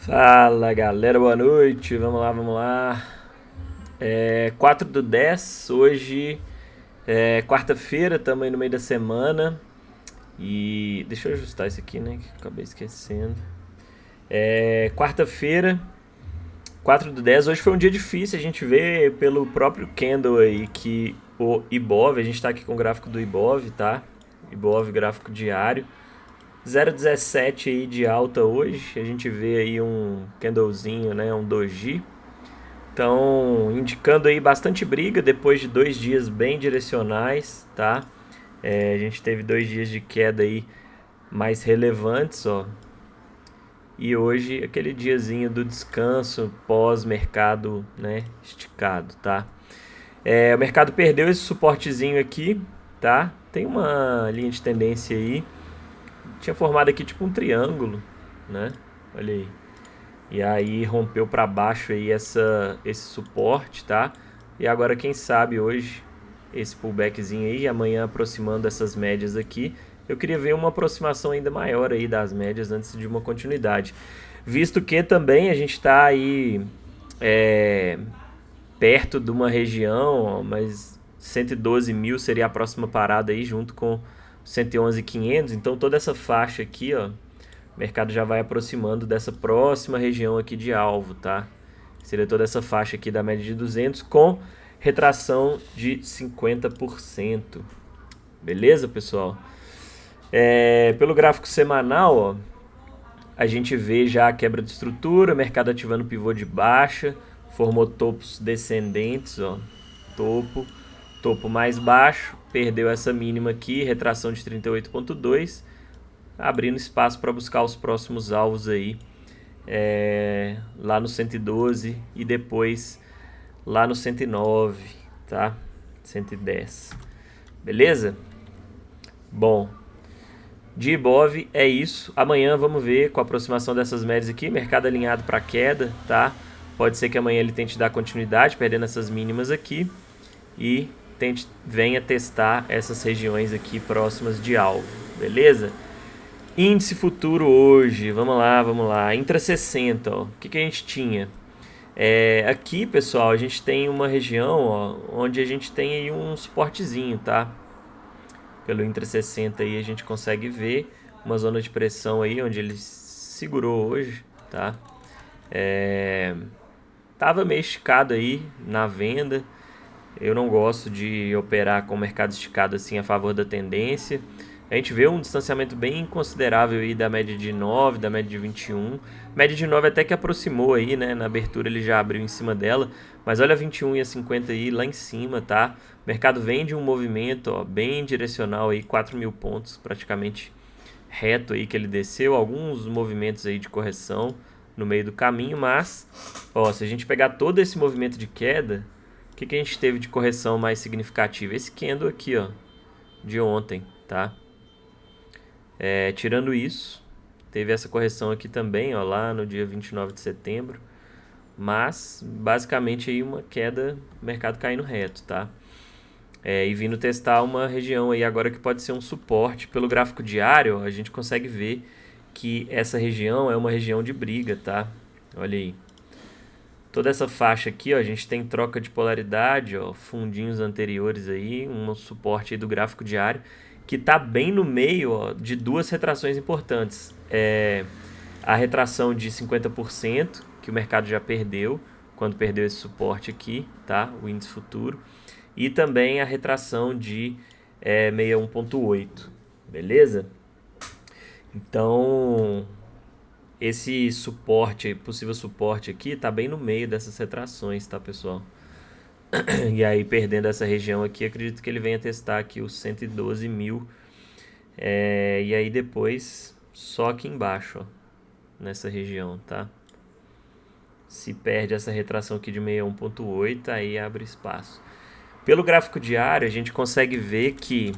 Fala galera, boa noite, vamos lá, vamos lá. 4/10, hoje é quarta-feira, estamos aí no meio da semana. E deixa eu ajustar isso aqui, né, que eu acabei esquecendo. Quarta-feira, 4/10, hoje foi um dia difícil, a gente vê pelo próprio candle aí que o Ibov, a gente está aqui com o gráfico do Ibov, tá? Ibov, gráfico diário. 0,17 aí de alta hoje, a gente vê aí um candlezinho, né, um doji. Então, indicando aí bastante briga depois de 2 dias bem direcionais, tá? A gente teve 2 dias de queda aí mais relevantes, ó. E hoje aquele diazinho do descanso pós-mercado, né, esticado, tá? O mercado perdeu esse suportezinho aqui, tá? Tem uma linha de tendência aí. Tinha formado aqui tipo um triângulo, né? Olha aí. E aí rompeu para baixo aí esse suporte, tá? E agora quem sabe hoje esse pullbackzinho aí, amanhã aproximando essas médias aqui, eu queria ver uma aproximação ainda maior aí das médias antes de uma continuidade. Visto que também a gente está aí é, perto de uma região, ó, mas 112 mil seria a próxima parada aí junto com 111.500, então toda essa faixa aqui, ó, o mercado já vai aproximando dessa próxima região aqui de alvo, tá? Seria toda essa faixa aqui da média de 200 com retração de 50%. Beleza, pessoal? Pelo gráfico semanal, ó, a gente vê já a quebra de estrutura, mercado ativando pivô de baixa, formou topos descendentes, ó, topo mais baixo, perdeu essa mínima aqui, retração de 38,2, abrindo espaço para buscar os próximos alvos aí, lá no 112 e depois lá no 109, tá? 110. Beleza? Bom, de Ibov é isso. Amanhã vamos ver com a aproximação dessas médias aqui, mercado alinhado para queda, tá? Pode ser que amanhã ele tente dar continuidade, perdendo essas mínimas aqui e venha testar essas regiões aqui próximas de alvo, beleza? Índice futuro hoje, vamos lá, vamos lá. Intra 60, ó. O que a gente tinha? Aqui, pessoal, a gente tem uma região, ó, onde a gente tem aí um suportezinho, tá? Pelo Intra 60 aí a gente consegue ver uma zona de pressão aí onde ele segurou hoje, tá? Tava meio esticado aí na venda. Eu não gosto de operar com o mercado esticado assim a favor da tendência. A gente vê um distanciamento bem considerável aí da média de 9, da média de 21. Média de 9 até que aproximou aí, né? Na abertura ele já abriu em cima dela. Mas olha a 21 e a 50 aí lá em cima, tá? O mercado vem de um movimento, ó, bem direcional aí, 4.000 pontos, praticamente reto aí que ele desceu. Alguns movimentos aí de correção no meio do caminho, mas, ó, se a gente pegar todo esse movimento de queda, o que a gente teve de correção mais significativa? Esse candle aqui, ó, de ontem, tá? Tirando isso, teve essa correção aqui também, ó, lá no dia 29 de setembro. Mas, basicamente, aí uma queda, mercado caindo reto, tá? E vindo testar uma região aí agora que pode ser um suporte. Pelo gráfico diário, ó, a gente consegue ver que essa região é uma região de briga, tá? Olha aí. Toda essa faixa aqui, ó, a gente tem troca de polaridade, ó, fundinhos anteriores aí, um suporte aí do gráfico diário, que está bem no meio, ó, de duas retrações importantes. A retração de 50%, que o mercado já perdeu, quando perdeu esse suporte aqui, tá? O índice futuro. E também a retração de 61,8, beleza? Então, esse suporte, possível suporte aqui, tá bem no meio dessas retrações, tá, pessoal? E aí, perdendo essa região aqui, acredito que ele venha testar aqui os 112 mil. E aí depois, só aqui embaixo, ó, nessa região, tá? Se perde essa retração aqui de 61,8, aí abre espaço. Pelo gráfico diário, a gente consegue ver que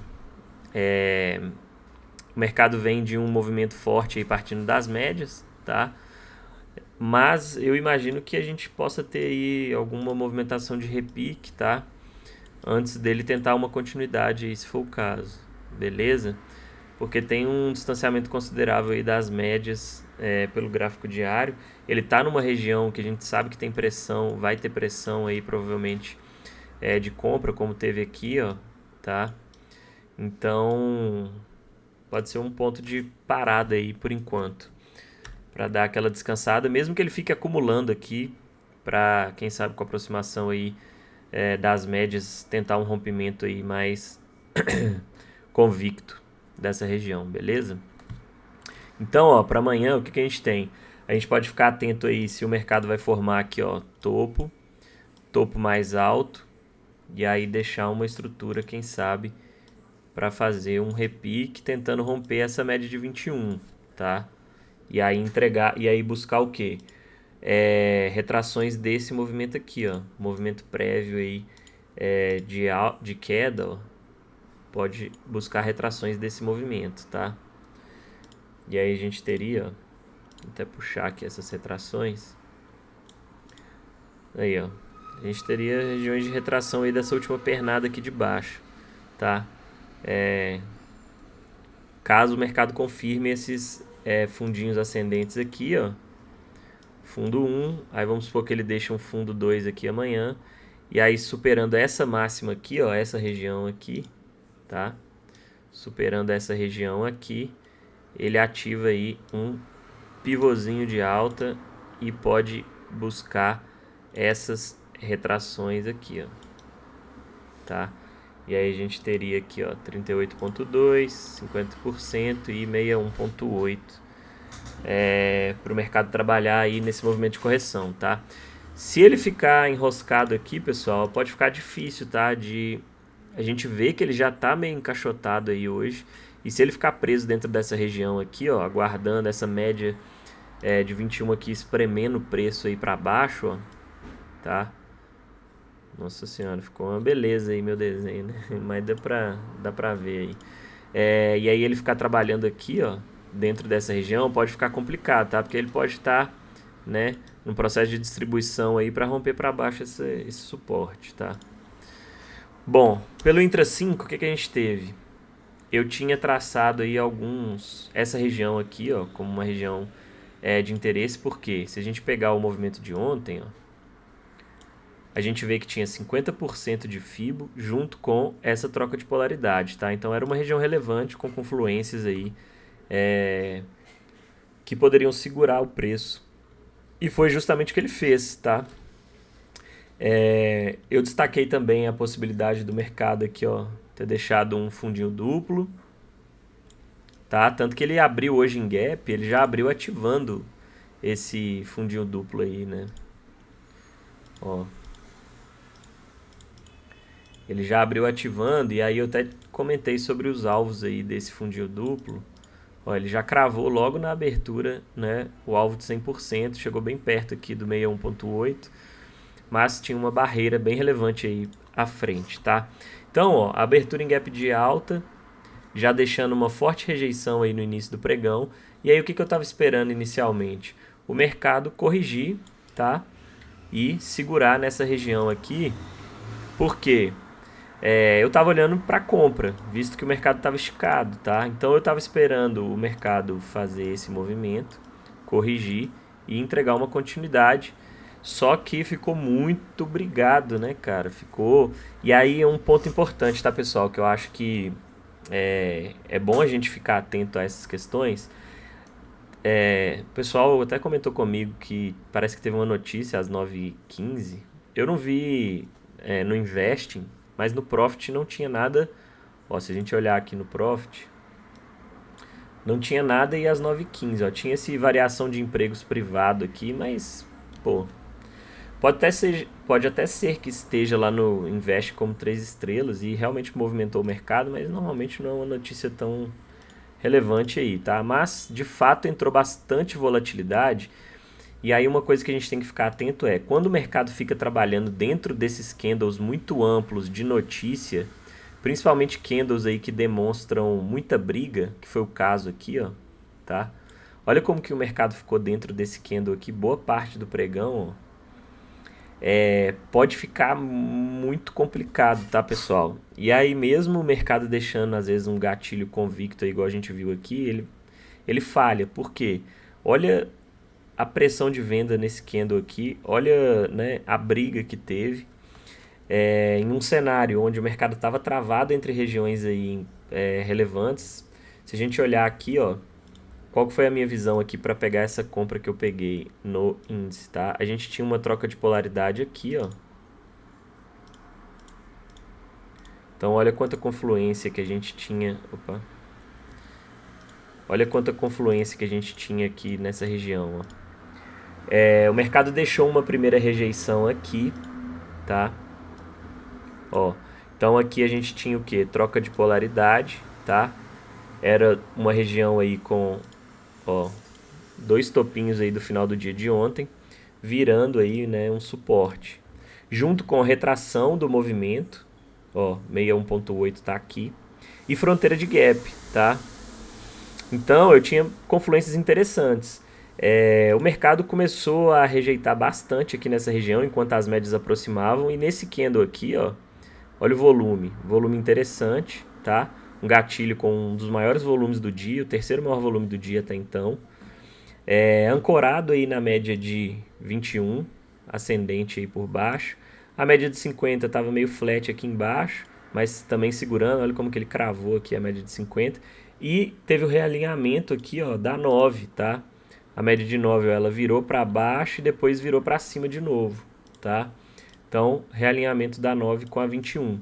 o mercado vem de um movimento forte aí partindo das médias, tá? Mas eu imagino que a gente possa ter aí alguma movimentação de repique, tá? Antes dele tentar uma continuidade aí, se for o caso, beleza? porque tem um distanciamento considerável aí das médias pelo gráfico diário. Ele está numa região que a gente sabe que tem pressão, vai ter pressão aí provavelmente de compra, como teve aqui, ó, tá? Então pode ser um ponto de parada aí por enquanto, para dar aquela descansada, mesmo que ele fique acumulando aqui, para quem sabe com a aproximação aí das médias tentar um rompimento aí mais convicto dessa região, beleza? Então, ó, para amanhã o que a gente tem? A gente pode ficar atento aí se o mercado vai formar aqui, ó, topo mais alto, e aí deixar uma estrutura, quem sabe, para fazer um repique tentando romper essa média de 21, tá? E aí entregar, e aí buscar o quê? Retrações desse movimento aqui, ó, movimento prévio aí de queda, ó, pode buscar retrações desse movimento, tá? E aí a gente teria, ó, vou até puxar aqui essas retrações. Aí, ó, a gente teria regiões de retração aí dessa última pernada aqui de baixo, tá? Caso o mercado confirme esses fundinhos ascendentes aqui, ó, fundo 1, aí vamos supor que ele deixa um fundo 2 aqui amanhã, e aí superando essa máxima aqui, ó, essa região aqui, tá? Superando essa região aqui, ele ativa aí um pivôzinho de alta e pode buscar essas retrações aqui, ó, tá? E aí a gente teria aqui, ó, 38,2, 50% e 61,8 para o mercado trabalhar aí nesse movimento de correção, tá? Se ele ficar enroscado aqui, pessoal, pode ficar difícil, tá? A gente vê que ele já tá meio encaixotado aí hoje. E se ele ficar preso dentro dessa região aqui, ó, aguardando essa média de 21 aqui, espremendo o preço aí para baixo, ó, tá? Nossa senhora, ficou uma beleza aí meu desenho, né? Mas dá pra ver aí. E aí ele ficar trabalhando aqui, ó, dentro dessa região, pode ficar complicado, tá? Porque ele pode estar, né, num processo de distribuição aí para romper para baixo esse suporte, tá? Bom, pelo Intra 5, o que a gente teve? Eu tinha traçado aí essa região aqui, ó, como uma região de interesse, porque se a gente pegar o movimento de ontem, ó, a gente vê que tinha 50% de FIBO junto com essa troca de polaridade, tá? Então era uma região relevante com confluências aí que poderiam segurar o preço. E foi justamente o que ele fez, tá? Eu destaquei também a possibilidade do mercado aqui, ó, ter deixado um fundinho duplo, tá? Tanto que ele abriu hoje em gap, ele já abriu ativando esse fundinho duplo aí, né? Ó. Ele já abriu ativando, e aí eu até comentei sobre os alvos aí desse fundinho duplo. Ó, ele já cravou logo na abertura, né, o alvo de 100%, chegou bem perto aqui do 61,8, mas tinha uma barreira bem relevante aí à frente, tá? Então, ó, abertura em gap de alta, já deixando uma forte rejeição aí no início do pregão. E aí o que eu estava esperando inicialmente? O mercado corrigir, tá? E segurar nessa região aqui, porque eu estava olhando para compra, visto que o mercado estava esticado, tá? Então eu estava esperando o mercado fazer esse movimento, corrigir e entregar uma continuidade. Só que ficou muito brigado, né, cara? Ficou. E aí é um ponto importante, tá, pessoal? Que eu acho que é bom a gente ficar atento a essas questões. O pessoal até comentou comigo que parece que teve uma notícia às 9h15. Eu não vi no Investing, mas no Profit não tinha nada. Ó, se a gente olhar aqui no Profit, não tinha nada e às 9h15, ó, tinha esse variação de empregos privado aqui, mas, pô, pode até ser que esteja lá no Invest como 3 estrelas e realmente movimentou o mercado, mas normalmente não é uma notícia tão relevante aí, tá? Mas, de fato, entrou bastante volatilidade. E aí uma coisa que a gente tem que ficar atento é, quando o mercado fica trabalhando dentro desses candles muito amplos de notícia, principalmente candles aí que demonstram muita briga, que foi o caso aqui, ó, tá? Olha como que o mercado ficou dentro desse candle aqui, boa parte do pregão, ó. pode ficar muito complicado, tá, pessoal? E aí mesmo o mercado deixando às vezes um gatilho convicto, igual a gente viu aqui, ele falha. Por quê? Olha a pressão de venda nesse candle aqui, olha, né, a briga que teve em um cenário onde o mercado estava travado entre regiões aí, relevantes. Se a gente olhar aqui, ó, qual que foi a minha visão aqui para pegar essa compra que eu peguei no índice, tá? A gente tinha uma troca de polaridade aqui, ó. Então olha quanta confluência que a gente tinha. Opa. Olha quanta confluência que a gente tinha aqui nessa região, ó. O mercado deixou uma primeira rejeição aqui, tá? Ó, então aqui a gente tinha o que? Troca de polaridade, tá? Era uma região aí com, ó, dois topinhos aí do final do dia de ontem, virando aí, né, um suporte. Junto com a retração do movimento, ó, 61.8 tá aqui, e fronteira de gap, tá? Então eu tinha confluências interessantes. O mercado começou a rejeitar bastante aqui nessa região enquanto as médias aproximavam, e nesse candle aqui, ó, olha o volume interessante, tá? Um gatilho com um dos maiores volumes do dia, o terceiro maior volume do dia até então. Ancorado aí na média de 21, ascendente aí por baixo. A média de 50 estava meio flat aqui embaixo, mas também segurando, olha como que ele cravou aqui a média de 50. E teve o realinhamento aqui, ó, da 9, tá? A média de 9, ó, ela virou para baixo e depois virou para cima de novo, tá? Então, realinhamento da 9 com a 21.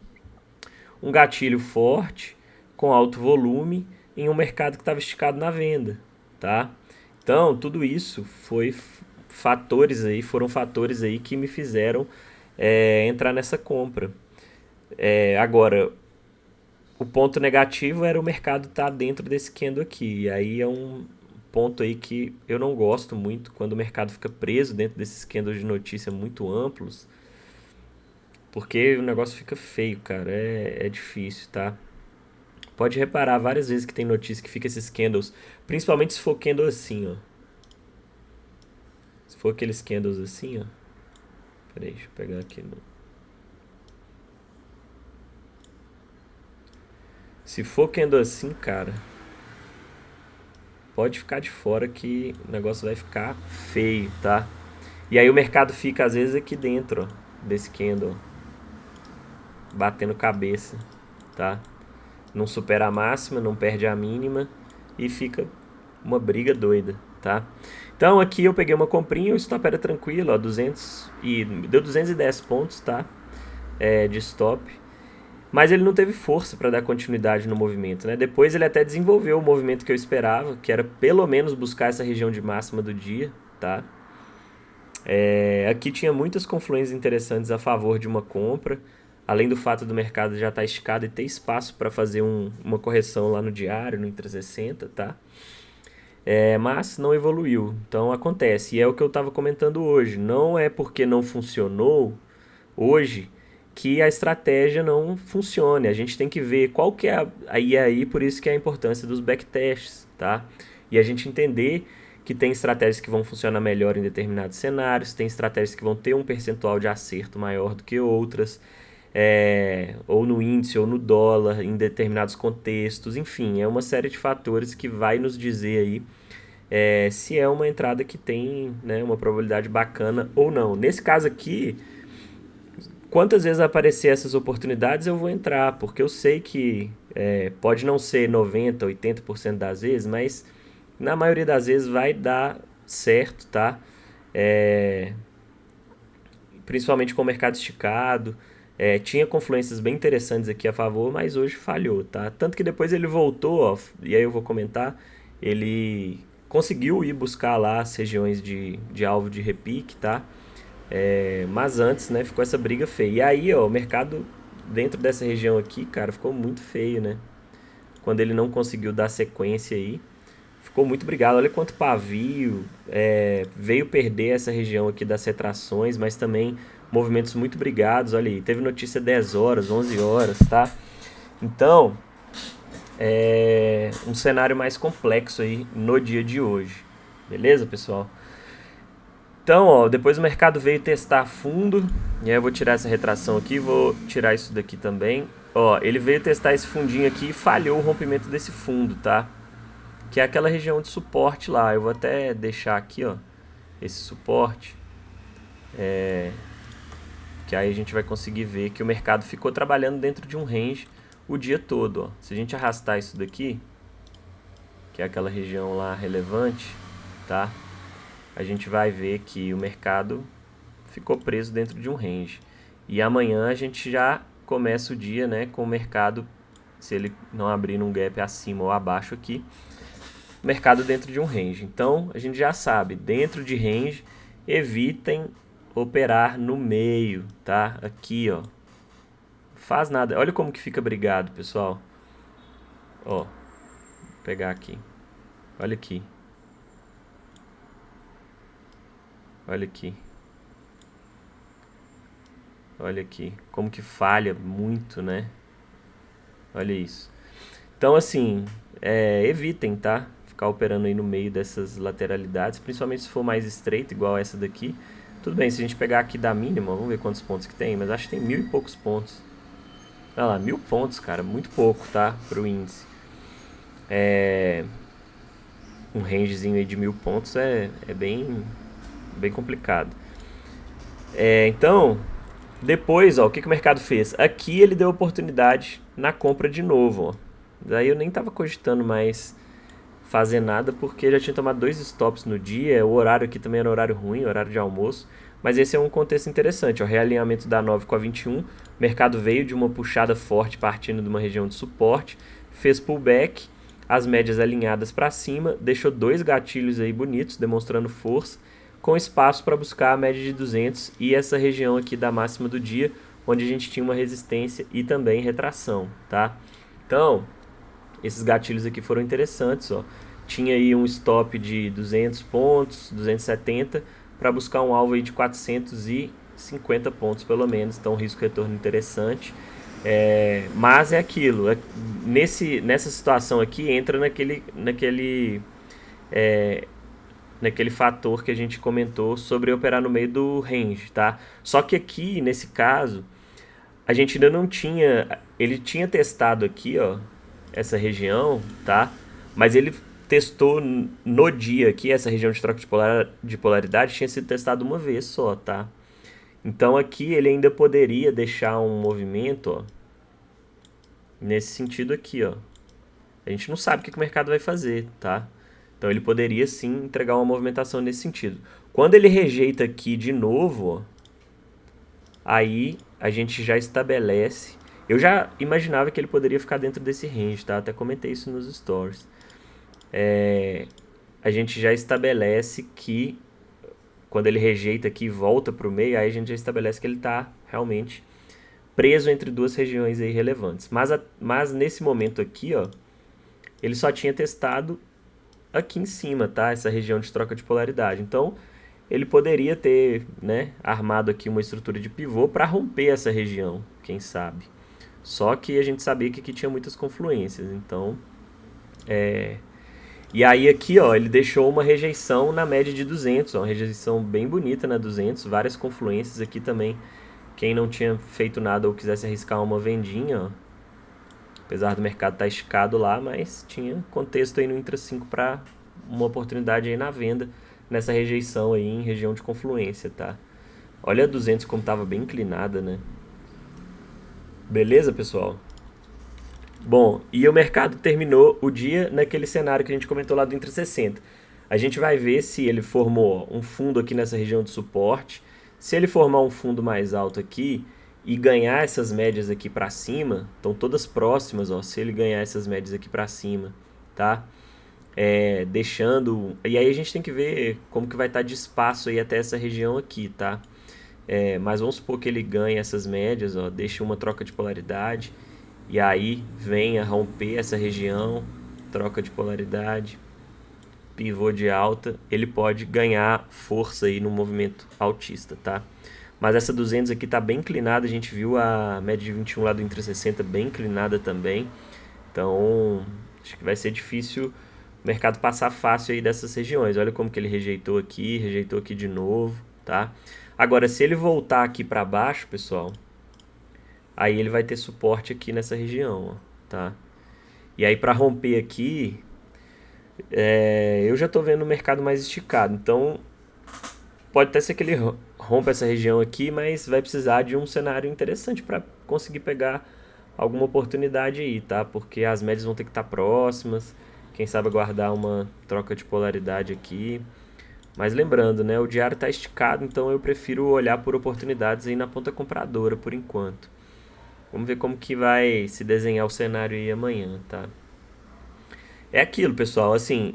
Um gatilho forte, com alto volume, em um mercado que estava esticado na venda, tá? Então, tudo isso foram fatores aí que me fizeram entrar nessa compra. Agora, o ponto negativo era o mercado estar dentro desse candle aqui. E aí é um ponto aí que eu não gosto muito, quando o mercado fica preso dentro desses candles de notícia muito amplos, porque o negócio fica feio, cara. É difícil, tá? Pode reparar várias vezes que tem notícia que fica esses candles, principalmente se for candle assim, ó. Se for aqueles candles assim, ó. Peraí, deixa eu pegar aqui no... Se for candle assim, cara, pode ficar de fora que o negócio vai ficar feio, tá? E aí o mercado fica às vezes aqui dentro, ó, desse candle, batendo cabeça, tá? Não supera a máxima, não perde a mínima e fica uma briga doida, tá? Então aqui eu peguei uma comprinha, o stop era tranquilo, ó, 200 e deu 210 pontos, tá? De stop. Mas ele não teve força para dar continuidade no movimento, né? Depois ele até desenvolveu o movimento que eu esperava, que era pelo menos buscar essa região de máxima do dia, tá? Aqui tinha muitas confluências interessantes a favor de uma compra, além do fato do mercado já estar esticado e ter espaço para fazer uma correção lá no diário, no Intra60, tá? Mas não evoluiu, então acontece. E é o que eu estava comentando hoje, não é porque não funcionou hoje que a estratégia não funcione. A gente tem que ver qual que é aí por isso que é a importância dos backtests, tá? E a gente entender que tem estratégias que vão funcionar melhor em determinados cenários, tem estratégias que vão ter um percentual de acerto maior do que outras, ou no índice ou no dólar, em determinados contextos, enfim, é uma série de fatores que vai nos dizer aí se é uma entrada que tem, né, uma probabilidade bacana ou não. Nesse caso aqui, quantas vezes aparecer essas oportunidades eu vou entrar, porque eu sei que pode não ser 90, 80% das vezes, mas na maioria das vezes vai dar certo, tá? Principalmente com o mercado esticado. Tinha confluências bem interessantes aqui a favor, mas hoje falhou, tá? Tanto que depois ele voltou, ó, e aí eu vou comentar, ele conseguiu ir buscar lá as regiões de alvo de repique, tá? Mas antes, né, ficou essa briga feia. E aí, ó, o mercado dentro dessa região aqui, cara, ficou muito feio, né? Quando ele não conseguiu dar sequência aí, ficou muito brigado. Olha quanto pavio, veio perder essa região aqui das retrações, mas também movimentos muito brigados. Olha aí, teve notícia 10 horas, 11 horas, tá? Então, um cenário mais complexo aí no dia de hoje. Beleza, pessoal? Então, ó, depois o mercado veio testar fundo, e aí eu vou tirar essa retração aqui, vou tirar isso daqui também. Ó, ele veio testar esse fundinho aqui e falhou o rompimento desse fundo, tá? Que é aquela região de suporte lá. Eu vou até deixar aqui, ó, esse suporte, que aí a gente vai conseguir ver que o mercado ficou trabalhando dentro de um range o dia todo, ó. Se a gente arrastar isso daqui, que é aquela região lá relevante, tá? A gente vai ver que o mercado ficou preso dentro de um range. E amanhã a gente já começa o dia, né, com o mercado, se ele não abrir num gap acima ou abaixo aqui, mercado dentro de um range. Então, a gente já sabe, dentro de range, evitem operar no meio, tá? Aqui, ó. Faz nada. Olha como que fica brigado, pessoal. Ó, vou pegar aqui. Olha aqui. Olha aqui. Olha aqui. Como que falha muito, né? Olha isso. Então, assim, evitem, tá? Ficar operando aí no meio dessas lateralidades, principalmente se for mais estreito, igual essa daqui. Tudo bem, se a gente pegar aqui da mínima, vamos ver quantos pontos que tem, mas acho que tem 1.000 e poucos pontos. Olha lá, 1.000 pontos, cara, muito pouco, tá? Pro índice. Um rangezinho aí de 1.000 pontos é bem complicado. Então, depois, ó, o que o mercado fez? Aqui ele deu oportunidade na compra de novo, ó. Daí eu nem tava cogitando mais fazer nada, porque já tinha tomado 2 stops no dia, o horário aqui também era horário ruim, horário de almoço, mas esse é um contexto interessante, ó, realinhamento da 9 com a 21, o mercado veio de uma puxada forte partindo de uma região de suporte, fez pullback, as médias alinhadas para cima, deixou 2 gatilhos aí bonitos, demonstrando força, com espaço para buscar a média de 200 e essa região aqui da máxima do dia, onde a gente tinha uma resistência e também retração, tá? Então, esses gatilhos aqui foram interessantes, ó. Tinha aí um stop de 200 pontos, 270, para buscar um alvo aí de 450 pontos pelo menos, então risco-retorno interessante. Mas é aquilo, nessa situação aqui entra naquele fator que a gente comentou sobre operar no meio do range, tá? Só que aqui, nesse caso, a gente ainda não tinha... Ele tinha testado aqui, ó, essa região, tá? Mas ele testou no dia aqui, essa região de troca de polaridade tinha sido testado uma vez só, tá? Então aqui ele ainda poderia deixar um movimento, ó, nesse sentido aqui, ó. A gente não sabe o que o mercado vai fazer, tá? Então ele poderia sim entregar uma movimentação nesse sentido. Quando ele rejeita aqui de novo, ó, aí a gente já estabelece. Eu já imaginava que ele poderia ficar dentro desse range, tá? Até comentei isso nos stories. A gente já estabelece que quando ele rejeita aqui e volta para o meio, aí a gente já estabelece que ele está realmente preso entre duas regiões aí relevantes. Mas nesse momento aqui, ó, ele só tinha testado aqui em cima, tá? Essa região de troca de polaridade. Então, ele poderia ter, né, armado aqui uma estrutura de pivô para romper essa região, quem sabe. Só que a gente sabia que aqui tinha muitas confluências, então... E aí aqui, ó, ele deixou uma rejeição na média de 200, ó, uma rejeição bem bonita na 200, várias confluências aqui também. Quem não tinha feito nada ou quisesse arriscar uma vendinha, ó, apesar do mercado estar esticado lá, mas tinha contexto aí no Intra 5 para uma oportunidade aí na venda, nessa rejeição aí em região de confluência, tá? Olha a 200 como estava bem inclinada, né? Beleza, pessoal? Bom, e o mercado terminou o dia naquele cenário que a gente comentou lá do Intra 60. A gente vai ver se ele formou um fundo aqui nessa região de suporte. Se ele formar um fundo mais alto aqui e ganhar essas médias aqui para cima, estão todas próximas, ó, se ele ganhar essas médias aqui para cima, tá? Deixando... E aí a gente tem que ver como que vai estar de espaço aí até essa região aqui, tá? Mas vamos supor que ele ganhe essas médias, ó, deixe uma troca de polaridade e aí venha romper essa região, troca de polaridade, pivô de alta, ele pode ganhar força aí no movimento altista, tá? Mas essa 200 aqui tá bem inclinada, a gente viu a média de 21 lá do Intra 60 bem inclinada também, então acho que vai ser difícil o mercado passar fácil aí dessas regiões. Olha como que ele rejeitou aqui de novo, tá? Agora, se ele voltar aqui para baixo, pessoal, aí ele vai ter suporte aqui nessa região, ó, tá? E aí para romper aqui, eu já estou vendo o mercado mais esticado, então pode até ser que ele rompa essa região aqui, mas vai precisar de um cenário interessante para conseguir pegar alguma oportunidade aí, tá? Porque as médias vão ter que estar próximas, quem sabe aguardar uma troca de polaridade aqui. Mas lembrando, né, o diário está esticado, então eu prefiro olhar por oportunidades aí na ponta compradora por enquanto. Vamos ver como que vai se desenhar o cenário aí amanhã, tá? É aquilo, pessoal, assim,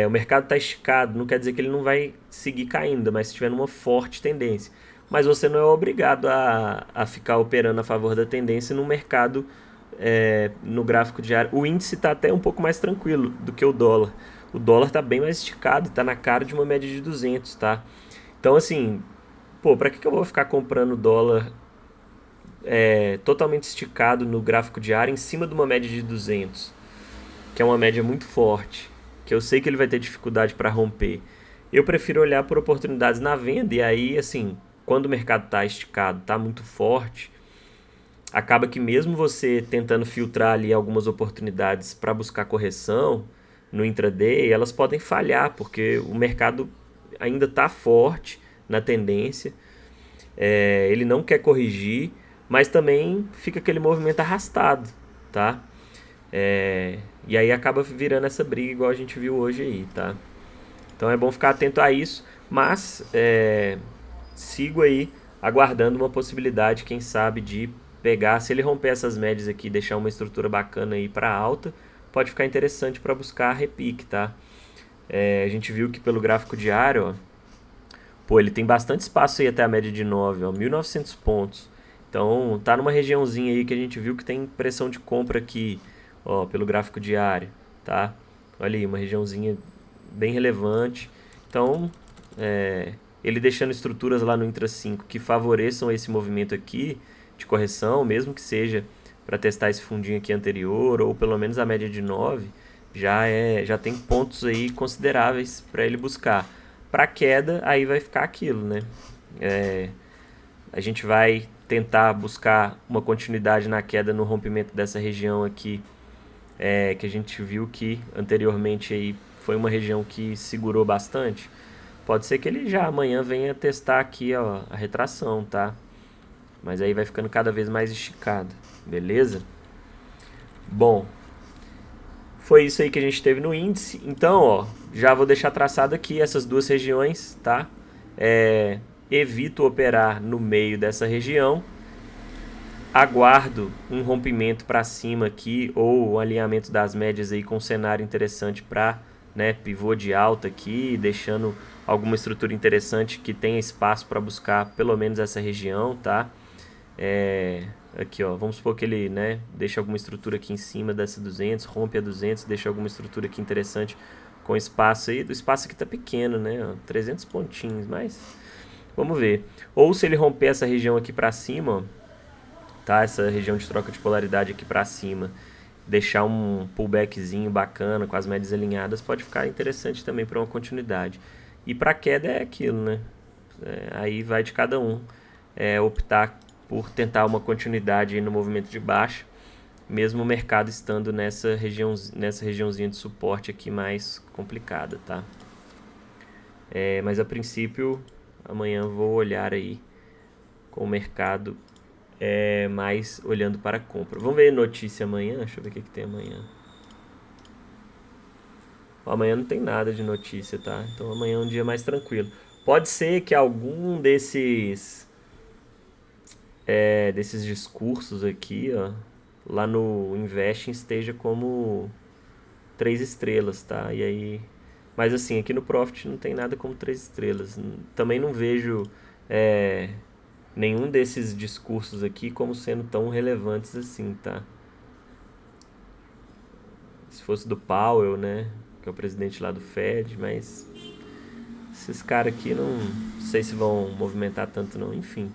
o mercado está esticado, não quer dizer que ele não vai seguir caindo, mas se tiver numa forte tendência. Mas você não é obrigado a ficar operando a favor da tendência no mercado, no gráfico diário. O índice está até um pouco mais tranquilo do que o dólar. O dólar está bem mais esticado, está na cara de uma média de 200, tá? Então, assim, pô, para que eu vou ficar comprando dólar totalmente esticado no gráfico diário em cima de uma média de 200? Que é uma média muito forte, que eu sei que ele vai ter dificuldade para romper. Eu prefiro olhar por oportunidades na venda, e aí, assim, quando o mercado está esticado, está muito forte, acaba que mesmo você tentando filtrar ali algumas oportunidades para buscar correção no intraday, elas podem falhar, porque o mercado ainda está forte na tendência, ele não quer corrigir, mas também fica aquele movimento arrastado, tá? E aí acaba virando essa briga igual a gente viu hoje aí, tá? Então é bom ficar atento a isso, mas sigo aí aguardando uma possibilidade, quem sabe, de pegar, se ele romper essas médias aqui e deixar uma estrutura bacana aí para alta, pode ficar interessante para buscar repique, tá? A gente viu que pelo gráfico diário, ó, pô, ele tem bastante espaço aí até a média de 9, ó, 1.900 pontos. Então, tá numa regiãozinha aí que a gente viu que tem pressão de compra aqui, ó, pelo gráfico diário, tá? Olha aí, uma regiãozinha bem relevante. Então, ele deixando estruturas lá no Intra 5 que favoreçam esse movimento aqui de correção, mesmo que seja para testar esse fundinho aqui anterior, ou pelo menos a média de 9, já tem pontos aí consideráveis para ele buscar. Para queda, aí vai ficar aquilo, né? A gente vai tentar buscar uma continuidade na queda no rompimento dessa região aqui, que a gente viu que anteriormente aí foi uma região que segurou bastante. Pode ser que ele já amanhã venha testar aqui, ó, a retração, tá? Mas aí vai ficando cada vez mais esticado, beleza? Bom, foi isso aí que a gente teve no índice. Então, ó, já vou deixar traçado aqui essas duas regiões, tá? Evito operar no meio dessa região. Aguardo um rompimento para cima aqui ou um alinhamento das médias aí com um cenário interessante para, né, pivô de alta aqui, deixando alguma estrutura interessante que tenha espaço para buscar pelo menos essa região, tá? Aqui, ó, vamos supor que ele, né, deixa alguma estrutura aqui em cima dessa 200, rompe a 200, deixa alguma estrutura aqui interessante com espaço aí. O espaço aqui tá pequeno, né, ó, 300 pontinhos, mas vamos ver. Ou se ele romper essa região aqui para cima, ó, tá, essa região de troca de polaridade aqui para cima, deixar um pullbackzinho bacana com as médias alinhadas, pode ficar interessante também para uma continuidade. E para queda é aquilo, né? Aí vai de cada um optar por tentar uma continuidade no movimento de baixa, mesmo o mercado estando nessa regiãozinha de suporte aqui mais complicada, tá? Mas a princípio, amanhã vou olhar aí com o mercado mais olhando para a compra. Vamos ver notícia amanhã? Deixa eu ver o que tem amanhã. Amanhã não tem nada de notícia, tá? Então amanhã é um dia mais tranquilo. Pode ser que algum desses discursos aqui, ó, lá no Investing esteja como 3 estrelas, tá? E aí, mas assim, aqui no Profit não tem nada como 3 estrelas. Também não vejo nenhum desses discursos aqui como sendo tão relevantes assim, tá? Se fosse do Powell, né, que é o presidente lá do Fed, mas esses caras aqui não sei se vão movimentar tanto não, enfim.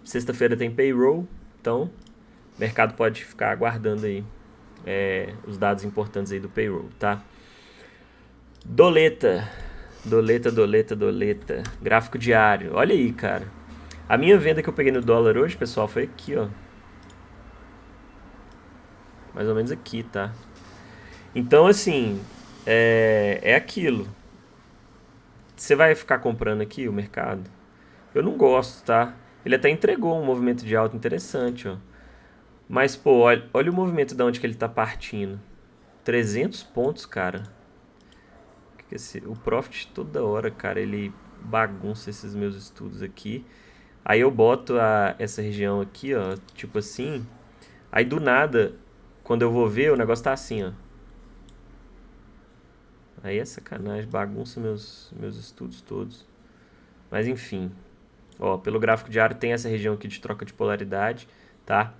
Sexta-feira tem payroll, então o mercado pode ficar aguardando aí os dados importantes aí do payroll, tá? Doleta. Doleta. Gráfico diário. Olha aí, cara. A minha venda que eu peguei no dólar hoje, pessoal, foi aqui, ó. Mais ou menos aqui, tá? Então, assim, é aquilo. Você vai ficar comprando aqui o mercado? Eu não gosto, tá? Ele até entregou um movimento de alta interessante, ó. Mas, pô, olha o movimento de onde que ele tá partindo. 300 pontos, cara. O Profit toda hora, cara, ele bagunça esses meus estudos aqui. Aí eu boto essa região aqui, ó, tipo assim. Aí do nada, quando eu vou ver, o negócio tá assim, ó. Aí é sacanagem, bagunça meus estudos todos. Mas enfim. Ó, pelo gráfico diário tem essa região aqui de troca de polaridade, tá?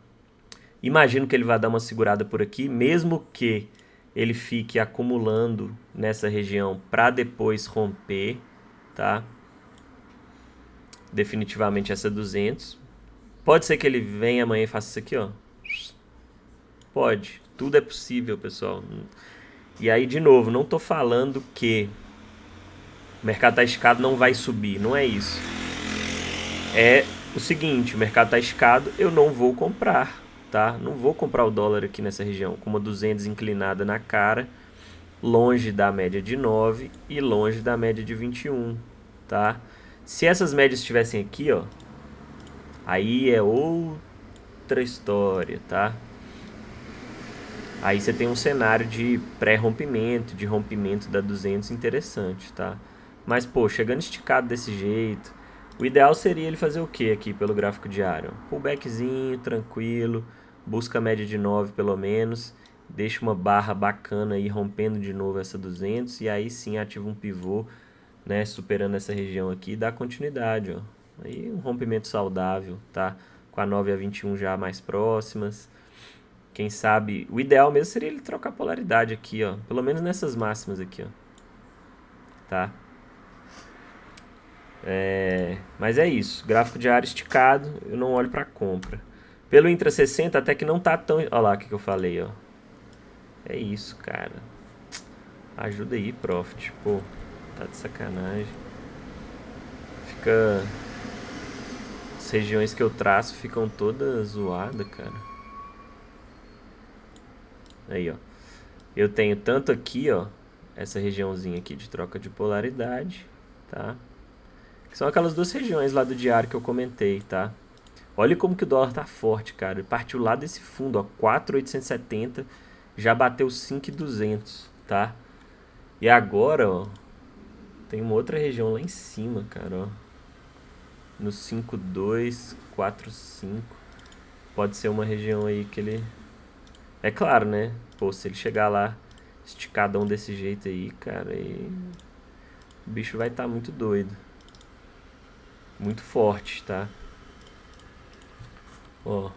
Imagino que ele vai dar uma segurada por aqui, mesmo que ele fique acumulando nessa região para depois romper, tá? Definitivamente essa 200. Pode ser que ele venha amanhã e faça isso aqui, ó. Pode. Tudo é possível, pessoal. E aí, de novo, não tô falando que o mercado tá esticado, não vai subir. Não é isso. É o seguinte, o mercado tá esticado, eu não vou comprar, tá? Não vou comprar o dólar aqui nessa região, com uma 200 inclinada na cara, longe da média de 9 e longe da média de 21, tá? Se essas médias estivessem aqui, ó, aí é outra história, tá? Aí você tem um cenário de pré-rompimento, de rompimento da 200 interessante, tá? Mas, pô, chegando esticado desse jeito, o ideal seria ele fazer o que aqui pelo gráfico diário? Pullbackzinho, tranquilo, busca a média de 9 pelo menos, deixa uma barra bacana aí rompendo de novo essa 200 e aí sim ativa um pivô, né, superando essa região aqui e dá continuidade, ó. Aí um rompimento saudável, tá? Com a 9 e a 21 já mais próximas. Quem sabe, o ideal mesmo seria ele trocar a polaridade aqui, ó. Pelo menos nessas máximas aqui, ó. Tá? Mas é isso. Gráfico diário esticado, eu não olho para compra. Pelo Intra 60 até que não tá tão... Olha lá o que eu falei, ó. É isso, cara. Ajuda aí, Profit. Pô, tá de sacanagem. Fica... As regiões que eu traço ficam todas zoadas, cara. Aí, ó. Eu tenho tanto aqui, ó, essa regiãozinha aqui de troca de polaridade, tá? Que são aquelas duas regiões lá do diário que eu comentei, tá? Olha como que o dólar tá forte, cara. Ele partiu lá desse fundo, ó, 4.870, já bateu 5.200, tá? E agora, ó, tem uma outra região lá em cima, cara, ó. No 5.245. Pode ser uma região aí que ele... É claro, né? Pô, se ele chegar lá esticadão desse jeito aí, cara, aí... o bicho vai estar muito doido. Muito forte, tá? Ó,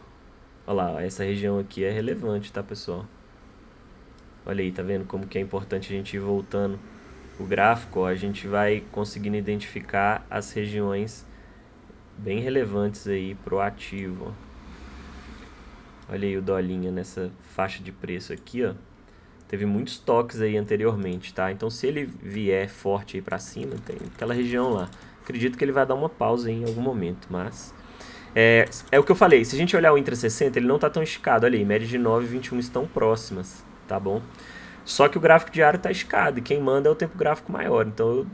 olha lá, essa região aqui é relevante, tá, pessoal? Olha aí, tá vendo como que é importante a gente ir voltando o gráfico, ó, a gente vai conseguindo identificar as regiões bem relevantes aí pro ativo, ó. Olha aí o dolinha nessa faixa de preço aqui, ó. Teve muitos toques aí anteriormente, tá? Então se ele vier forte aí pra cima, tem aquela região lá. Acredito que ele vai dar uma pausa aí em algum momento, mas... É o que eu falei, se a gente olhar o Intra 60, ele não tá tão esticado. Olha aí, média de 9 e 21 estão próximas, tá bom? Só que o gráfico diário tá esticado e quem manda é o tempo gráfico maior. Então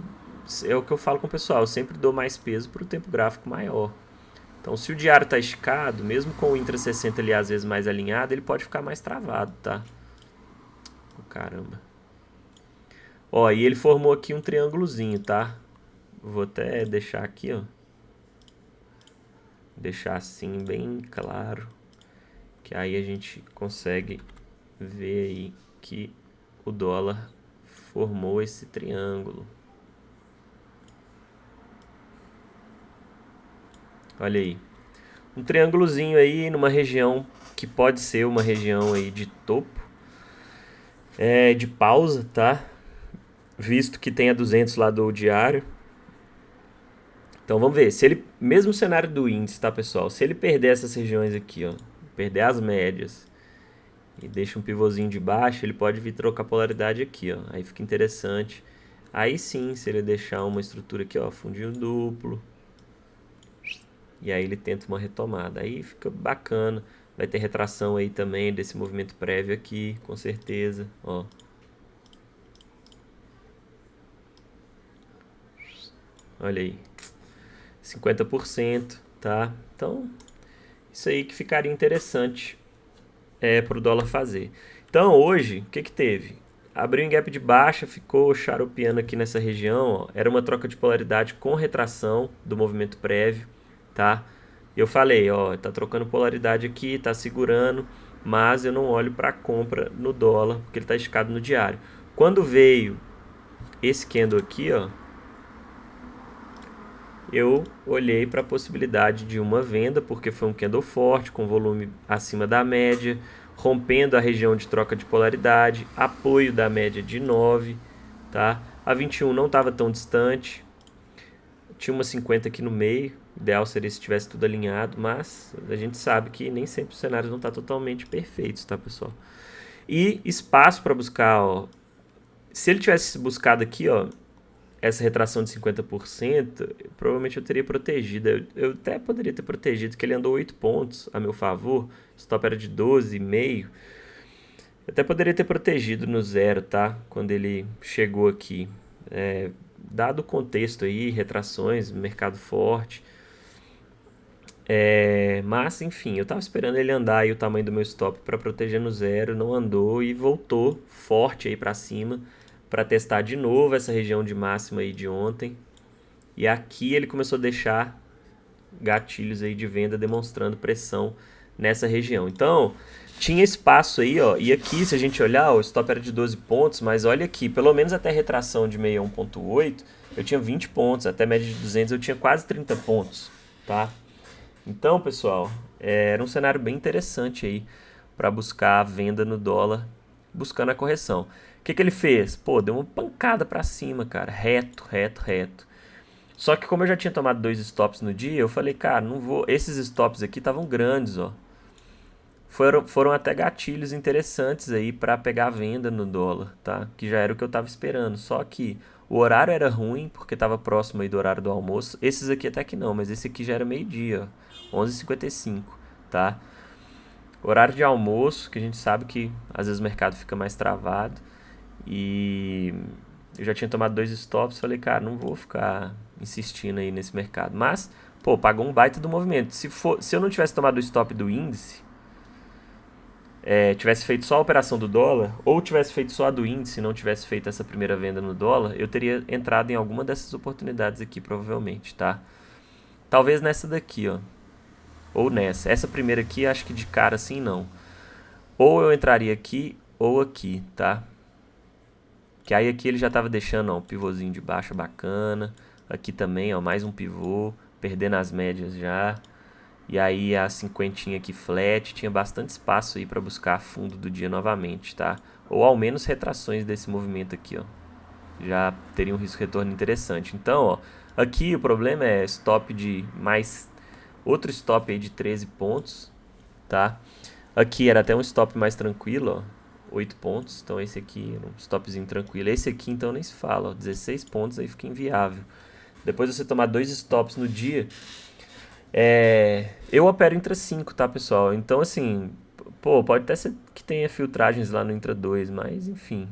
é o que eu falo com o pessoal, eu sempre dou mais peso pro tempo gráfico maior. Então se o diário tá esticado, mesmo com o Intra 60 ali às vezes mais alinhado, ele pode ficar mais travado, tá? Oh, caramba. Ó, e ele formou aqui um triângulozinho, tá? Vou até deixar aqui, ó. Deixar assim bem claro, que aí a gente consegue ver aí que o dólar formou esse triângulo. Olha aí, um triângulozinho aí numa região que pode ser uma região aí de topo, de pausa, tá? Visto que tem a 200 lá do diário. Então vamos ver, se ele, mesmo cenário do índice, tá, pessoal? Se ele perder essas regiões aqui, ó, perder as médias e deixa um pivôzinho de baixo, ele pode vir trocar polaridade aqui, ó. Aí fica interessante. Aí sim, se ele deixar uma estrutura aqui, ó, fundinho duplo, e aí ele tenta uma retomada, aí fica bacana. Vai ter retração aí também desse movimento prévio aqui, com certeza, ó. Olha aí, 50%, tá? Então, isso aí que ficaria interessante para o dólar fazer. Então, hoje, o que que teve? Abriu em gap de baixa, ficou charopeando aqui nessa região, ó. Era uma troca de polaridade com retração do movimento prévio, tá? Eu falei, ó, tá trocando polaridade aqui, tá segurando, mas eu não olho para compra no dólar, porque ele tá esticado no diário. Quando veio esse candle aqui, ó, eu olhei para a possibilidade de uma venda, porque foi um candle forte, com volume acima da média, rompendo a região de troca de polaridade, apoio da média de 9, tá? A 21 não estava tão distante, tinha uma 50 aqui no meio, ideal seria se tivesse tudo alinhado, mas a gente sabe que nem sempre os cenários não estão totalmente perfeitos, tá, pessoal? E espaço para buscar, ó, se ele tivesse buscado aqui, ó, essa retração de 50%, provavelmente eu teria protegido. Eu até poderia ter protegido, que ele andou 8 pontos a meu favor. O stop era de 12,5. Eu até poderia ter protegido no zero, tá? Quando ele chegou aqui. Dado o contexto aí, retrações, mercado forte. Mas, enfim, eu tava esperando ele andar aí o tamanho do meu stop para proteger no zero. Não andou e voltou forte aí para cima para testar de novo essa região de máxima aí de ontem. E aqui ele começou a deixar gatilhos aí de venda demonstrando pressão nessa região. Então, tinha espaço aí, ó. E aqui, se a gente olhar, o stop era de 12 pontos, mas olha aqui, pelo menos até retração de 61,8, eu tinha 20 pontos, até média de 200 eu tinha quase 30 pontos, tá? Então, pessoal, era um cenário bem interessante aí para buscar a venda no dólar, buscando a correção. O que que ele fez? Pô, deu uma pancada para cima, cara, reto, reto, reto. Só que como eu já tinha tomado 2 stops no dia, eu falei, cara, não vou. Esses stops aqui estavam grandes, ó. Foram até gatilhos interessantes aí para pegar a venda no dólar, tá? Que já era o que eu tava esperando. Só que o horário era ruim, porque tava próximo aí do horário do almoço. Esses aqui até que não, mas esse aqui já era meio-dia, ó. 11h55, tá? Horário de almoço, que a gente sabe que às vezes o mercado fica mais travado. E eu já tinha tomado 2 stops, falei, cara, não vou ficar insistindo aí nesse mercado. Mas, pô, pagou um baita do movimento. Se eu não tivesse tomado o stop do índice, tivesse feito só a operação do dólar, ou tivesse feito só a do índice, não tivesse feito essa primeira venda no dólar, eu teria entrado em alguma dessas oportunidades aqui, provavelmente, tá? Talvez nessa daqui, ó. Ou nessa. Essa primeira aqui, acho que de cara assim, não. Ou eu entraria aqui, ou aqui, tá? Que aí aqui ele já estava deixando, ó, um pivôzinho de baixa bacana. Aqui também, ó, mais um pivô, perdendo as médias já. E aí a cinquentinha aqui flat, tinha bastante espaço aí para buscar fundo do dia novamente, tá? Ou ao menos retrações desse movimento aqui, ó. Já teria um risco-retorno interessante. Então, ó, aqui o problema é stop de mais... Outro stop aí de 13 pontos, tá? Aqui era até um stop mais tranquilo, ó. 8 pontos, então esse aqui um stopzinho tranquilo. Esse aqui então nem se fala, ó, 16 pontos aí fica inviável. Depois você tomar 2 stops no dia, eu opero intra 5, tá, pessoal? Então assim, pô, pode até ser que tenha filtragens lá no intra 2, mas enfim,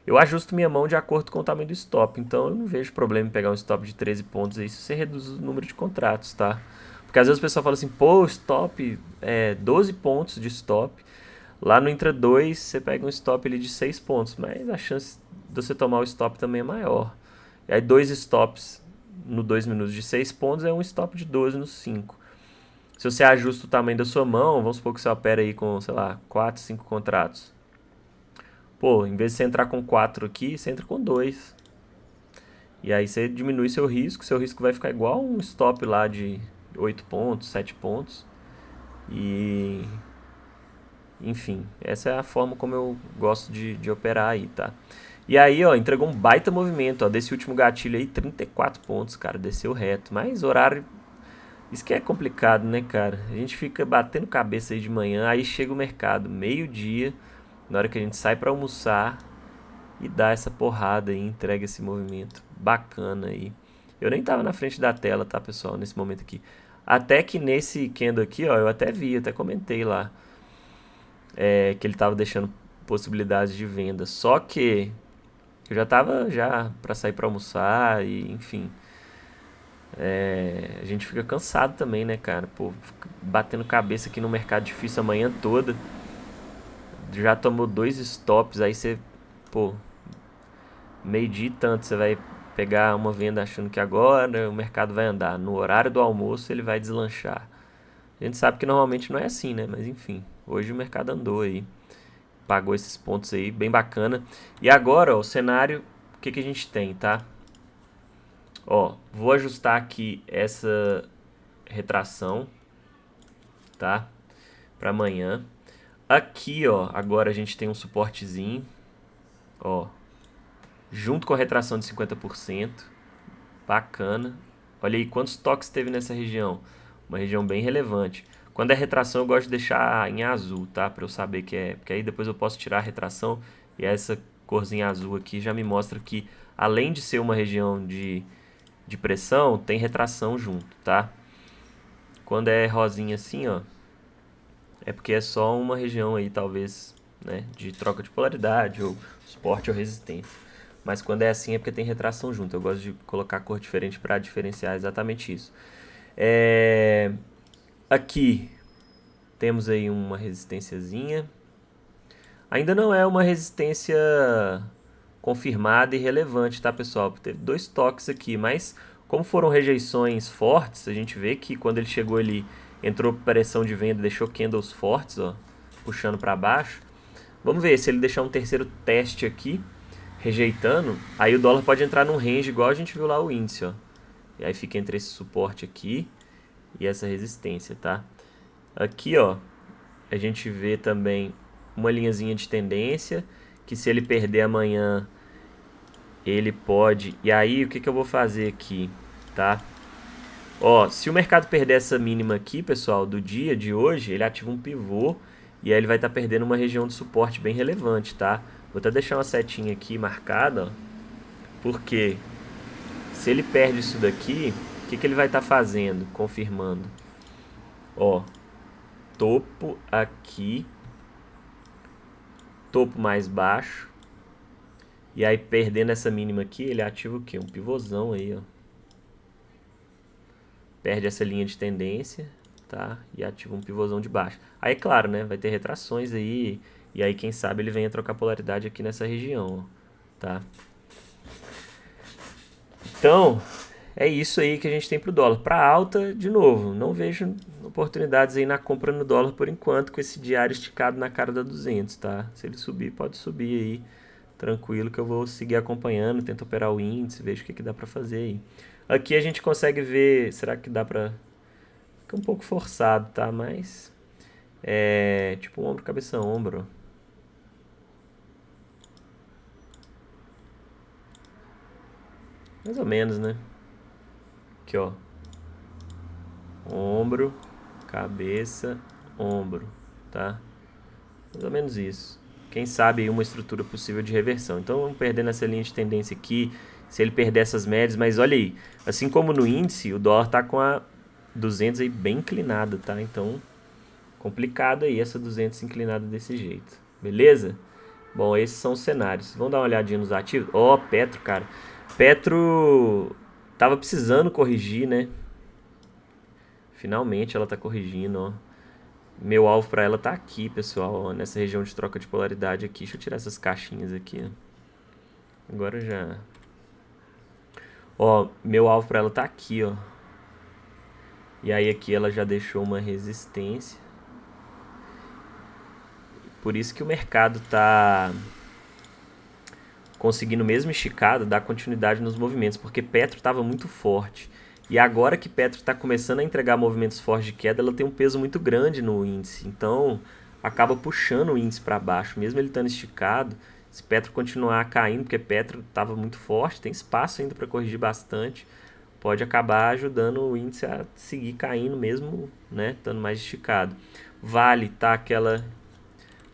eu ajusto minha mão de acordo com o tamanho do stop, então eu não vejo problema em pegar um stop de 13 pontos aí se você reduz o número de contratos, tá? Porque às vezes o pessoal fala assim, pô, stop, 12 pontos de stop. Lá no Intra 2 você pega um stop ali de 6 pontos, mas a chance de você tomar o stop também é maior. E aí 2 stops no 2 minutos de 6 pontos é um stop de 12 no 5. Se você ajusta o tamanho da sua mão, vamos supor que você opera aí com, sei lá, 4, 5 contratos. Pô, em vez de você entrar com 4 aqui, você entra com 2. E aí você diminui seu risco vai ficar igual um stop lá de 8 pontos, 7 pontos. E enfim, essa é a forma como eu gosto de operar aí, tá? E aí, ó, entregou um baita movimento, ó, desse último gatilho aí, 34 pontos, cara, desceu reto. Mas horário, isso que é complicado, né, cara? A gente fica batendo cabeça aí de manhã, aí chega o mercado, meio-dia, na hora que a gente sai pra almoçar, e dá essa porrada aí, entrega esse movimento bacana aí. Eu nem tava na frente da tela, tá, pessoal, nesse momento aqui. Até que nesse candle aqui, ó, eu até vi, até comentei lá, que ele tava deixando possibilidades de venda. Só que eu já tava já para sair para almoçar e, enfim, a gente fica cansado também, né, cara? Pô, fica batendo cabeça aqui no mercado difícil a manhã toda. Já tomou 2 stops, aí você, pô, meio-dia e tanto, você vai pegar uma venda achando que agora o mercado vai andar. No horário do almoço ele vai deslanchar. A gente sabe que normalmente não é assim, né? Mas enfim, hoje o mercado andou aí. Pagou esses pontos aí, bem bacana. E agora, ó, o cenário, o que a gente tem, tá? Ó, vou ajustar aqui essa retração, tá? Para amanhã. Aqui, ó, agora a gente tem um suportezinho, ó, junto com a retração de 50%. Bacana. Olha aí quantos toques teve nessa região. Uma região bem relevante. Quando é retração eu gosto de deixar em azul, tá? Para eu saber que é. Porque aí depois eu posso tirar a retração e essa corzinha azul aqui já me mostra que além de ser uma região de pressão, tem retração junto, tá? Quando é rosinha assim, ó, é porque é só uma região aí, talvez, né, de troca de polaridade, ou suporte ou resistência. Mas quando é assim é porque tem retração junto. Eu gosto de colocar cor diferente para diferenciar exatamente isso. Aqui temos aí uma resistênciazinha. Ainda não é uma resistência confirmada e relevante, tá, pessoal? Teve 2 toques aqui, mas como foram rejeições fortes, a gente vê que quando ele chegou ele entrou pressão de venda, deixou candles fortes, ó, puxando para baixo. Vamos ver se ele deixar um terceiro teste aqui, rejeitando, aí o dólar pode entrar num range igual a gente viu lá o índice, ó. E aí fica entre esse suporte aqui e essa resistência, tá? Aqui, ó, a gente vê também uma linhazinha de tendência, que se ele perder amanhã, ele pode... E aí, o que eu vou fazer aqui, tá? Ó, se o mercado perder essa mínima aqui, pessoal, do dia de hoje, ele ativa um pivô e aí ele vai estar perdendo uma região de suporte bem relevante, tá? Vou até deixar uma setinha aqui marcada, ó, porque se ele perde isso daqui, o que ele vai estar fazendo? Confirmando. Ó, topo aqui, topo mais baixo, e aí perdendo essa mínima aqui, ele ativa o quê? Um pivôzão aí, ó. Perde essa linha de tendência, tá? E ativa um pivôzão de baixo. Aí, claro, né? Vai ter retrações aí, e aí quem sabe ele venha trocar polaridade aqui nessa região, ó, tá? Então, é isso aí que a gente tem pro dólar. Para alta, de novo, não vejo oportunidades aí na compra no dólar por enquanto, com esse diário esticado na cara da 200, tá? Se ele subir, pode subir aí, tranquilo, que eu vou seguir acompanhando, tento operar o índice, vejo o que dá para fazer aí. Aqui a gente consegue ver, será que dá para... Fica um pouco forçado, tá? Mas é tipo um ombro, cabeça, ombro. Mais ou menos, né? Aqui, ó. Ombro, cabeça, ombro, tá? Mais ou menos isso. Quem sabe aí uma estrutura possível de reversão. Então vamos perdendo essa linha de tendência aqui, se ele perder essas médias, mas olha aí, assim como no índice, o dólar tá com a 200 aí bem inclinada, tá? Então, complicado aí essa 200 inclinada desse jeito. Beleza? Bom, esses são os cenários. Vamos dar uma olhadinha nos ativos. Ó, Petro, cara. Petro tava precisando corrigir, né? Finalmente ela tá corrigindo, ó. Meu alvo para ela tá aqui, pessoal, ó, nessa região de troca de polaridade aqui. Deixa eu tirar essas caixinhas aqui, ó. Agora já. Ó, meu alvo para ela tá aqui, ó. E aí aqui ela já deixou uma resistência. Por isso que o mercado tá conseguindo mesmo esticado dar continuidade nos movimentos, porque Petro estava muito forte. E agora que Petro está começando a entregar movimentos fortes de queda, ela tem um peso muito grande no índice. Então, acaba puxando o índice para baixo, mesmo ele estando esticado. Se Petro continuar caindo, porque Petro estava muito forte, tem espaço ainda para corrigir bastante, pode acabar ajudando o índice a seguir caindo mesmo, né, estando mais esticado. Vale tá aquela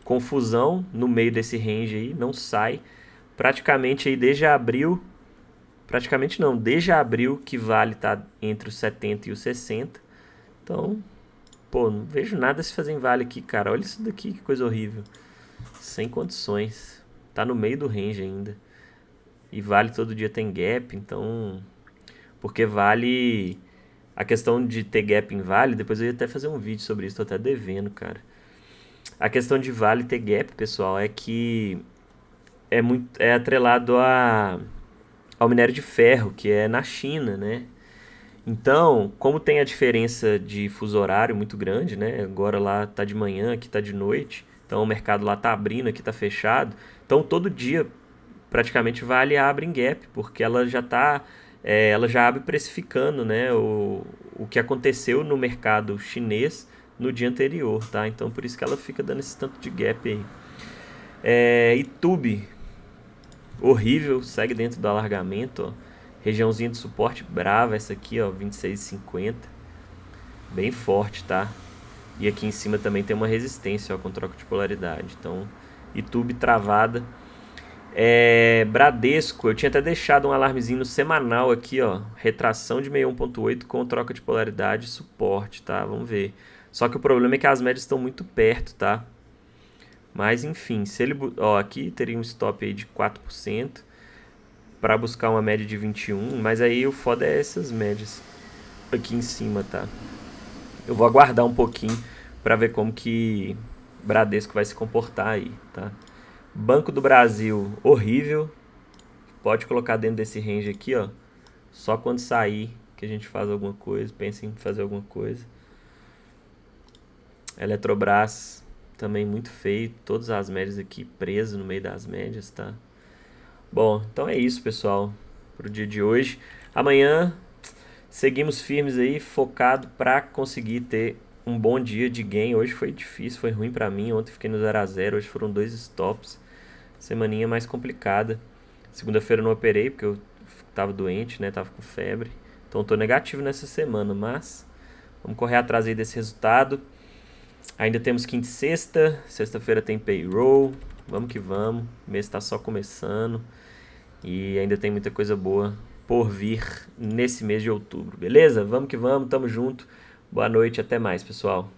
confusão no meio desse range aí, não sai. praticamente aí desde abril, praticamente não, desde abril que Vale tá entre os 70 e os 60. Então, pô, não vejo nada se fazer em Vale aqui, cara. Olha isso daqui, que coisa horrível. Sem condições. Tá no meio do range ainda. E Vale todo dia tem gap, então... Porque Vale... A questão de ter gap em Vale, depois eu ia até fazer um vídeo sobre isso, tô até devendo, cara. A questão de Vale ter gap, pessoal, é que é atrelado ao minério de ferro, que é na China, né? Então, como tem a diferença de fuso horário muito grande, né? Agora lá tá de manhã, aqui tá de noite. Então o mercado lá tá abrindo, aqui tá fechado. Então todo dia praticamente Vale abre em gap, porque ela já tá, ela já abre precificando, né? O que aconteceu no mercado chinês no dia anterior, tá? Então por isso que ela fica dando esse tanto de gap aí. YouTube, horrível, segue dentro do alargamento, ó. Regiãozinha de suporte brava essa aqui, ó, 26,50. Bem forte, tá? E aqui em cima também tem uma resistência, ó, com troca de polaridade. Então, YouTube travada. Bradesco, eu tinha até deixado um alarmezinho no semanal aqui, ó. Retração de 61,8 com troca de polaridade e suporte, tá? Vamos ver. Só que o problema é que as médias estão muito perto, tá? Mas enfim, se ele... Ó, aqui teria um stop aí de 4% para buscar uma média de 21, mas aí o foda é essas médias aqui em cima, tá? Eu vou aguardar um pouquinho para ver como que Bradesco vai se comportar aí, tá? Banco do Brasil, horrível. Pode colocar dentro desse range aqui, ó. Só quando sair que a gente faz alguma coisa, pensa em fazer alguma coisa. Eletrobras, também muito feio. Todas as médias aqui presas no meio das médias, tá? Bom, então é isso, pessoal, pro dia de hoje. Amanhã seguimos firmes aí, focado para conseguir ter um bom dia de gain. Hoje foi difícil, foi ruim para mim. Ontem fiquei no 0 a 0, hoje foram 2 stops. Semaninha mais complicada. Segunda-feira eu não operei porque eu tava doente, né? Tava com febre. Então tô negativo nessa semana, mas vamos correr atrás aí desse resultado. Ainda temos quinta e sexta. Sexta-feira tem payroll. Vamos que vamos. O mês tá só começando. E ainda tem muita coisa boa por vir nesse mês de outubro, beleza? Vamos que vamos, tamo junto. Boa noite, até mais, pessoal.